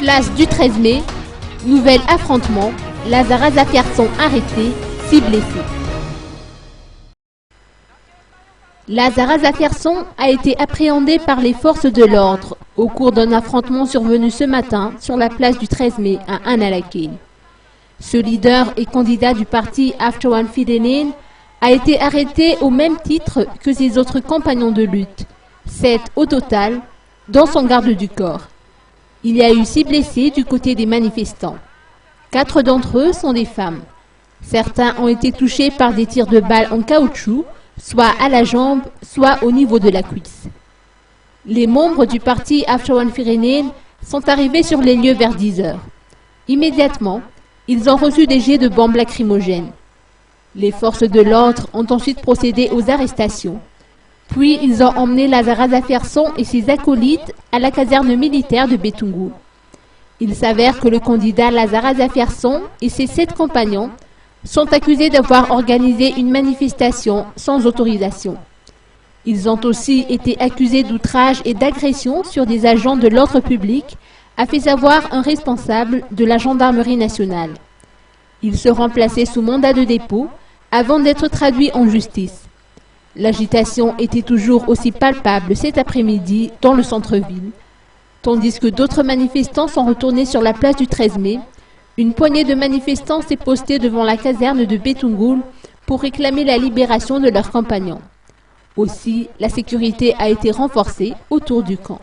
Place du 13 mai, nouvel affrontement, Lazara Zaferson arrêté, 6 blessés. Lazara Zaferson a été appréhendé par les forces de l'ordre au cours d'un affrontement survenu ce matin sur la place du 13 mai à Analakil. Ce leader et candidat du parti Aftawan Fidenin a été arrêté au même titre que ses autres compagnons de lutte, 7 au total, dont son garde du corps. Il y a eu 6 blessés du côté des manifestants. 4 d'entre eux sont des femmes. Certains ont été touchés par des tirs de balles en caoutchouc, soit à la jambe, soit au niveau de la cuisse. Les membres du parti Aftawan Fidenin sont arrivés sur les lieux vers 10 heures. Immédiatement, ils ont reçu des jets de bombes lacrymogènes. Les forces de l'ordre ont ensuite procédé aux arrestations. Puis ils ont emmené Lazara Zaferson et ses acolytes à la caserne militaire de Betungul. Il s'avère que le candidat Lazara Zaferson et ses 7 compagnons sont accusés d'avoir organisé une manifestation sans autorisation. Ils ont aussi été accusés d'outrage et d'agression sur des agents de l'ordre public, a fait savoir un responsable de la gendarmerie nationale. Ils seront placés sous mandat de dépôt avant d'être traduits en justice. L'agitation était toujours aussi palpable cet après-midi dans le centre-ville, tandis que d'autres manifestants sont retournés sur la place du 13 mai. Une poignée de manifestants s'est postée devant la caserne de Betungul pour réclamer la libération de leurs compagnons. Aussi, la sécurité a été renforcée autour du camp.